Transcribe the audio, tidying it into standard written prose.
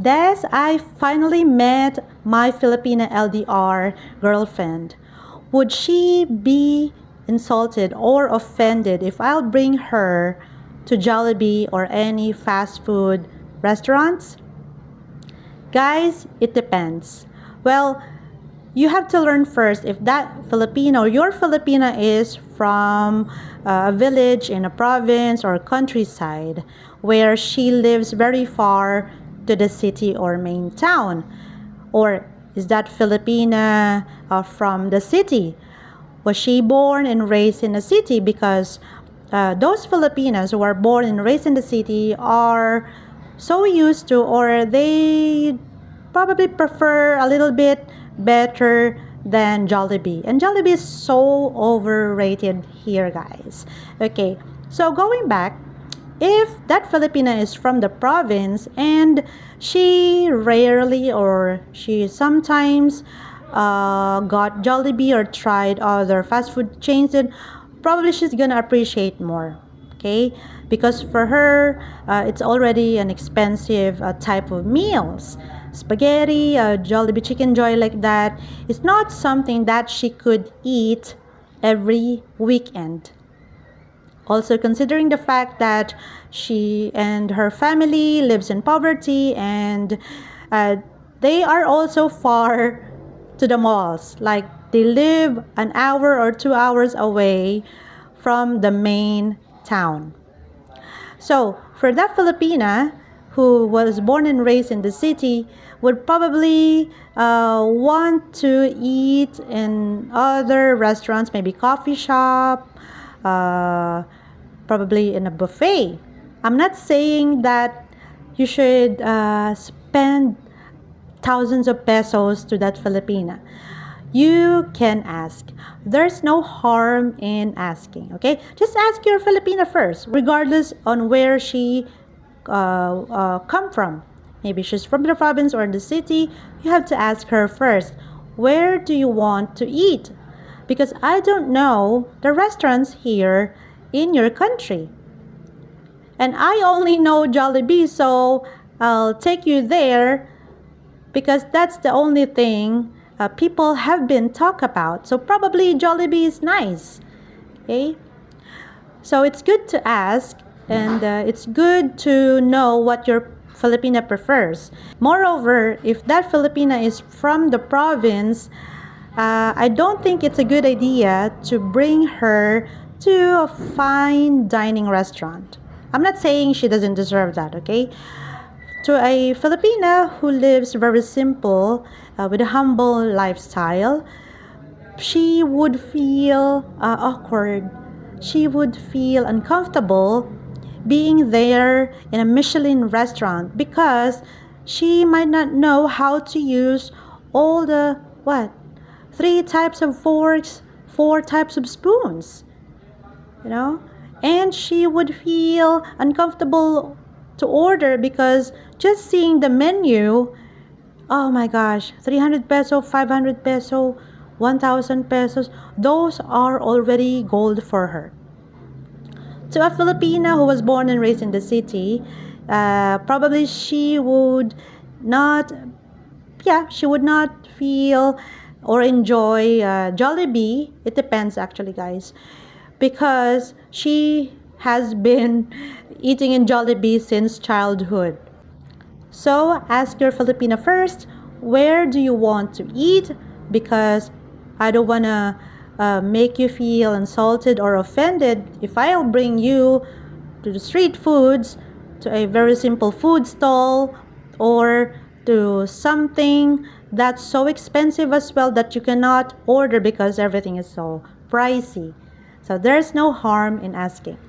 Des, I finally met my Filipina LDR girlfriend. Would she be insulted or offended if I'll bring her to Jollibee or any fast food restaurants? Guys, it depends. Well, you have to learn first if that Filipino, your Filipina, is from a village in a province or countryside where she lives very far to the city or main town. Or is that Filipina from the city? Was she born and raised in a city? Because those Filipinas who are born and raised in the city are so used to, or they probably prefer a little bit better than Jollibee. And Jollibee is so overrated here, guys. Okay, so going back, if that Filipina is from the province and she rarely or she sometimes got Jollibee or tried other fast food chains, then probably she's gonna appreciate more. Okay, because for her it's already an expensive type of meals. Spaghetti, Jollibee Chicken Joy, like that, is not something that she could eat every weekend. Also considering the fact that she and her family lives in poverty, and they are also far to the malls. Like they live an hour or 2 hours away from the main town. So for that Filipina who was born and raised in the city would probably want to eat in other restaurants, maybe coffee shop, probably in a buffet. I'm not saying that you should spend thousands of pesos to that Filipina. You can ask. There's no harm in asking, okay? Just ask your Filipina first, regardless on where she come from. Maybe she's from the province or the city. You have to ask her first, where do you want to eat? Because I don't know the restaurants here in your country. And I only know Jollibee, so I'll take you there because that's the only thing people have been talk about. So probably Jollibee is nice. Okay? So it's good to ask, and it's good to know what your Filipina prefers. Moreover, if that Filipina is from the province, I don't think it's a good idea to bring her to a fine dining restaurant. I'm not saying she doesn't deserve that, okay? To a Filipina who lives very simple, with a humble lifestyle, she would feel awkward. She would feel uncomfortable being there in a Michelin restaurant because she might not know how to use all the, what, 3 types of forks, 4 types of spoons, you know? And she would feel uncomfortable to order because just seeing the menu, oh my gosh, 300 peso, 500 peso, 1,000 pesos, those are already gold for her. To a Filipina who was born and raised in the city, probably she would not, she would not feel or enjoy Jollibee. It depends actually, guys, because she has been eating in Jollibee since childhood. So ask your Filipina first, where do you want to eat? Because I don't want to make you feel insulted or offended if I'll bring you to the street foods, to a very simple food stall, or to something that's so expensive as well that you cannot order because everything is so pricey. So there's no harm in asking.